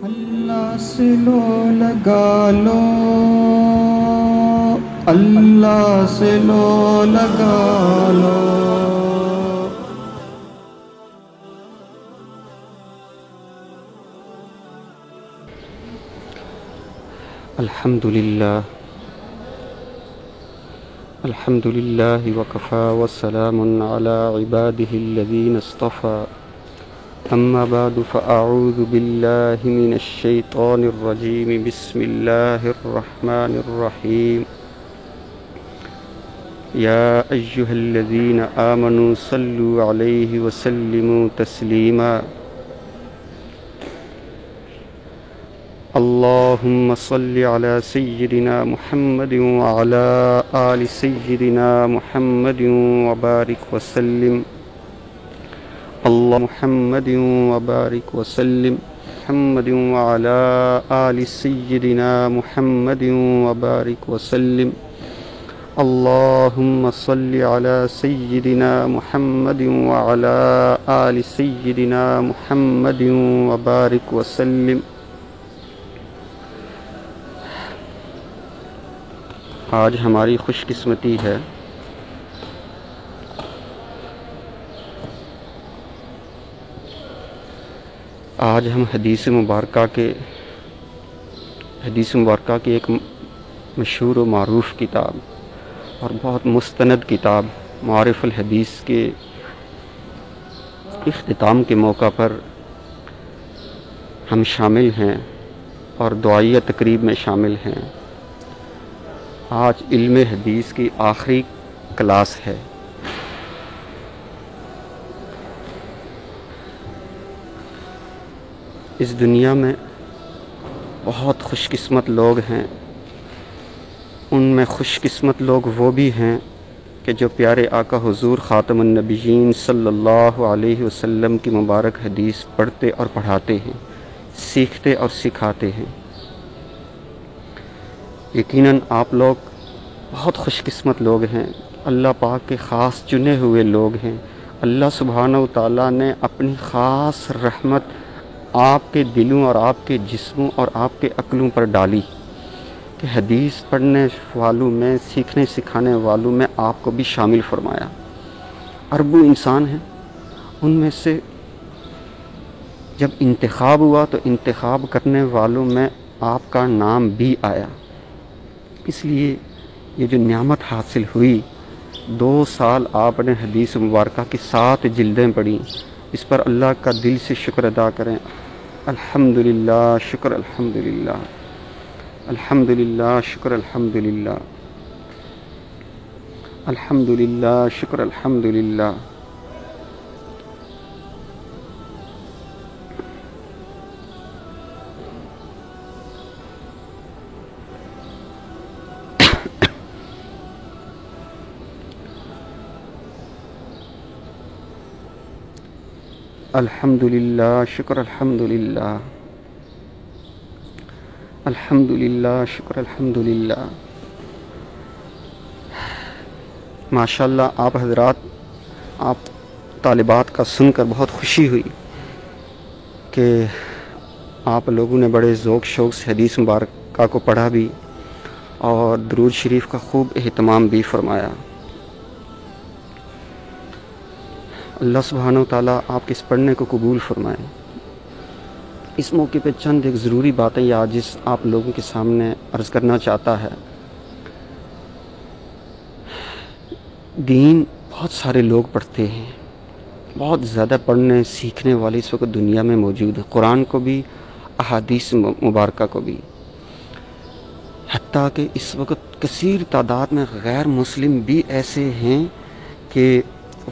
اللہ سے لو لگا لو، اللہ سے لو لگا لو۔ الحمدللہ وکفی وسلام علی عباده الذین اصطفى، اما بعد فاعوذ باللہ من الشیطان الرجیم، بسم اللہ الرحمن الرحیم۔ یا ایہا الذین آمنوا صلوا علیہ وسلموا تسلیما۔ اللہم صل علی سیدنا محمد وعلی آل سیدنا محمد وبارک وسلم۔ محمد وبارک وسلم، محمد وعلی آل سیدنا محمد وبارک وسلم۔ اللہم صل علی سیدنا محمد وعلی آل سیدنا محمد وبارک وسلم۔ آج ہماری خوش قسمتی ہے آج ہم حدیث مبارکہ کی ایک مشہور و معروف کتاب اور بہت مستند کتاب معارف الحدیث کے اختتام کے موقع پر ہم شامل ہیں اور دعائیہ تقریب میں شامل ہیں۔ آج علم حدیث کی آخری کلاس ہے۔ اس دنیا میں بہت خوش قسمت لوگ ہیں، ان میں خوش قسمت لوگ وہ بھی ہیں کہ جو پیارے آقا حضور خاتم النبیین صلی اللہ علیہ وسلم کی مبارک حدیث پڑھتے اور پڑھاتے ہیں، سیکھتے اور سکھاتے ہیں۔ یقیناً آپ لوگ بہت خوش قسمت لوگ ہیں، اللہ پاک کے خاص چنے ہوئے لوگ ہیں۔ اللہ سبحانہ و تعالیٰ نے اپنی خاص رحمت آپ کے دلوں اور آپ کے جسموں اور آپ کے عقلوں پر ڈالی کہ حدیث پڑھنے والوں میں، سیکھنے سکھانے والوں میں آپ کو بھی شامل فرمایا۔ اربوں انسان ہیں، ان میں سے جب انتخاب ہوا تو انتخاب کرنے والوں میں آپ کا نام بھی آیا۔ اس لیے یہ جو نعمت حاصل ہوئی، 2 سال آپ نے حدیث مبارکہ کی 7 جلدیں پڑھی، اس پر اللہ کا دل سے شکر ادا کریں۔ الحمدللہ، شکر الحمدللہ، الحمدللہ، شکر الحمدللہ، الحمدللہ، شکر الحمدللہ۔ الحمدللہ، شکر الحمدللہ، الحمدللہ، شکر الحمدللہ۔ ماشاءاللہ آپ حضرات، آپ طالبات کا سن کر بہت خوشی ہوئی کہ آپ لوگوں نے بڑے ذوق شوق سے حدیث مبارکہ کو پڑھا بھی اور درود شریف کا خوب اہتمام بھی فرمایا۔ اللہ سبحانہ و تعالیٰ آپ کے اس پڑھنے کو قبول فرمائے۔ اس موقع پہ چند ایک ضروری باتیں یا جس آپ لوگوں کے سامنے عرض کرنا چاہتا ہے۔ دین بہت سارے لوگ پڑھتے ہیں، بہت زیادہ پڑھنے سیکھنے والے اس وقت دنیا میں موجود ہیں، قرآن کو بھی، احادیث مبارکہ کو بھی۔ حتیٰ کہ اس وقت کثیر تعداد میں غیر مسلم بھی ایسے ہیں کہ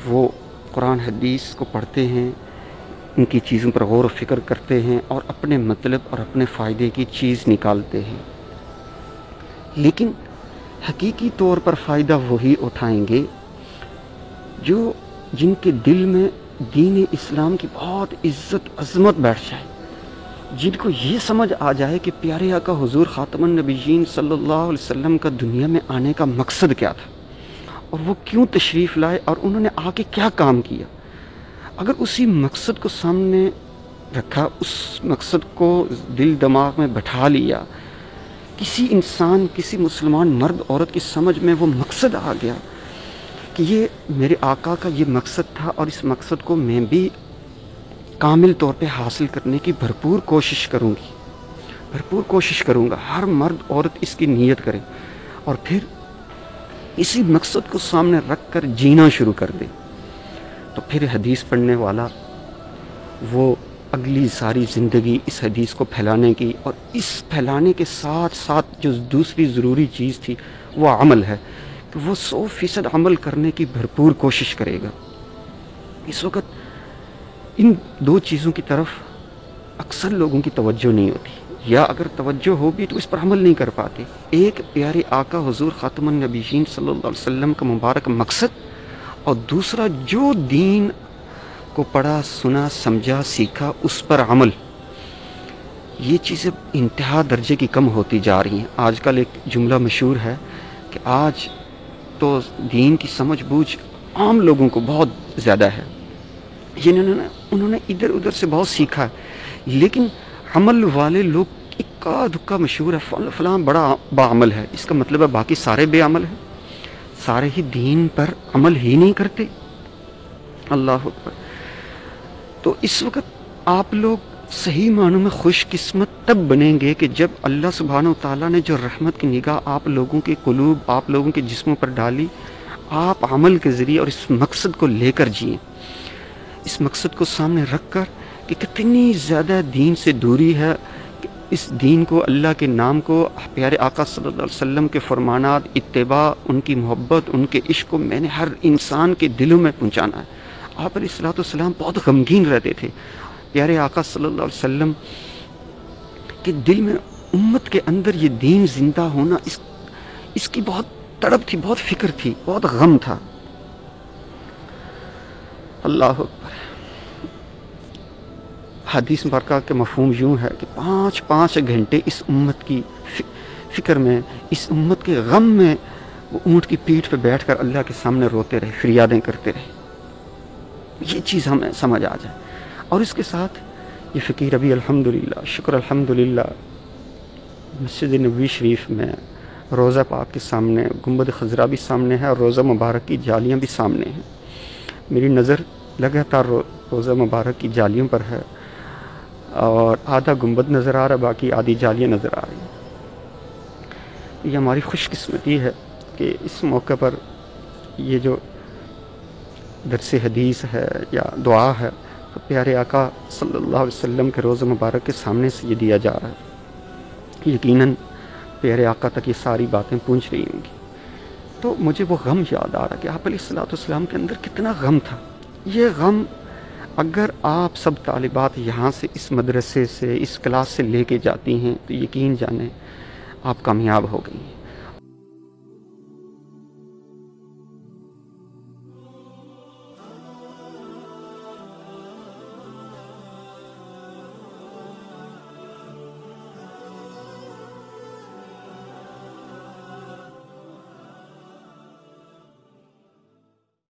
وہ قرآن حدیث کو پڑھتے ہیں، ان کی چیزوں پر غور و فکر کرتے ہیں اور اپنے مطلب اور اپنے فائدے کی چیز نکالتے ہیں، لیکن حقیقی طور پر فائدہ وہی اٹھائیں گے جن کے دل میں دین اسلام کی بہت عزت عظمت بیٹھ جائے، جن کو یہ سمجھ آ جائے کہ پیارے آقا حضور خاتم النبیین صلی اللہ علیہ وسلم کا دنیا میں آنے کا مقصد کیا تھا اور وہ کیوں تشریف لائے اور انہوں نے آ کے کیا کام کیا۔ اگر اسی مقصد کو سامنے رکھا، اس مقصد کو دل دماغ میں بٹھا لیا، کسی انسان، کسی مسلمان مرد عورت کی سمجھ میں وہ مقصد آ گیا کہ یہ میرے آقا کا یہ مقصد تھا، اور اس مقصد کو میں بھی کامل طور پہ حاصل کرنے کی بھرپور کوشش کروں گی، بھرپور کوشش کروں گا۔ ہر مرد عورت اس کی نیت کرے اور پھر اسی مقصد کو سامنے رکھ کر جینا شروع کر دے، تو پھر حدیث پڑھنے والا وہ اگلی ساری زندگی اس حدیث کو پھیلانے کی، اور اس پھیلانے کے ساتھ ساتھ جو دوسری ضروری چیز تھی وہ عمل ہے کہ وہ 100% عمل کرنے کی بھرپور کوشش کرے گا۔ اس وقت ان دو چیزوں کی طرف اکثر لوگوں کی توجہ نہیں ہوتی، یا اگر توجہ ہو بھی تو اس پر عمل نہیں کر پاتے۔ ایک پیارے آقا حضور خاتم النبیین صلی اللہ علیہ وسلم کا مبارک مقصد، اور دوسرا جو دین کو پڑھا، سنا، سمجھا، سیکھا، اس پر عمل، یہ چیزیں انتہا درجے کی کم ہوتی جا رہی ہیں۔ آج کل ایک جملہ مشہور ہے کہ آج تو دین کی سمجھ بوجھ عام لوگوں کو بہت زیادہ ہے، انہوں نے ادھر ادھر سے بہت سیکھا ہے، لیکن عمل والے لوگ اکا دکا مشہور ہے، فلاں بڑا باعمل ہے، اس کا مطلب ہے باقی سارے بے عمل ہیں، سارے ہی دین پر عمل ہی نہیں کرتے۔ اللہ اکبر۔ تو اس وقت آپ لوگ صحیح معنوں میں خوش قسمت تب بنیں گے کہ جب اللہ سبحانہ و تعالیٰ نے جو رحمت کی نگاہ آپ لوگوں کے قلوب، آپ لوگوں کے جسموں پر ڈالی، آپ عمل کے ذریعے اور اس مقصد کو لے کر جئیں، اس مقصد کو سامنے رکھ کر کہ کتنی زیادہ دین سے دوری ہے، کہ اس دین کو، اللہ کے نام کو، پیارے آقا صلی اللہ علیہ وسلم کے فرمانات، اتباع، ان کی محبت، ان کے عشق کو میں نے ہر انسان کے دلوں میں پہنچانا ہے۔ آپ علیہ الصلوۃ والسلام بہت غمگین رہتے تھے۔ پیارے آقا صلی اللہ علیہ وسلم کے دل میں امت کے اندر یہ دین زندہ ہونا، اس کی بہت تڑپ تھی، بہت فکر تھی، بہت غم تھا۔ اللہ اکبر۔ حدیث مبارکہ کے مفہوم یوں ہے کہ 5 گھنٹے اس امت کی فکر میں، اس امت کے غم میں وہ اونٹ کی پیٹھ پہ بیٹھ کر اللہ کے سامنے روتے رہے، فریادیں کرتے رہے۔ یہ چیز ہمیں سمجھ آ جائے، اور اس کے ساتھ یہ فقیر ابھی الحمدللہ، شکر الحمدللہ، مسجد نبوی شریف میں روضہ پاک کے سامنے گنبد خضرا بھی سامنے ہے، اور روضہ مبارک کی جالیاں بھی سامنے ہیں۔ میری نظر لگاتار روضہ مبارک کی جالیوں پر ہے، اور آدھا گنبد نظر آ رہا، باقی آدھی جالیاں نظر آ رہی ہیں۔ یہ ہماری خوش قسمتی ہے کہ اس موقع پر یہ جو درس حدیث ہے یا دعا ہے، تو پیارے آقا صلی اللہ علیہ وسلم کے روضہ مبارک کے سامنے سے یہ دیا جا رہا ہے۔ یقیناً پیارے آقا تک یہ ساری باتیں پہنچ رہی ہوں گی۔ تو مجھے وہ غم یاد آ رہا کہ آپ علیہ الصلوۃ والسلام کے اندر کتنا غم تھا۔ یہ غم اگر آپ سب طالبات یہاں سے، اس مدرسے سے، اس کلاس سے لے کے جاتی ہیں، تو یقین جانیں آپ کامیاب ہو گئی۔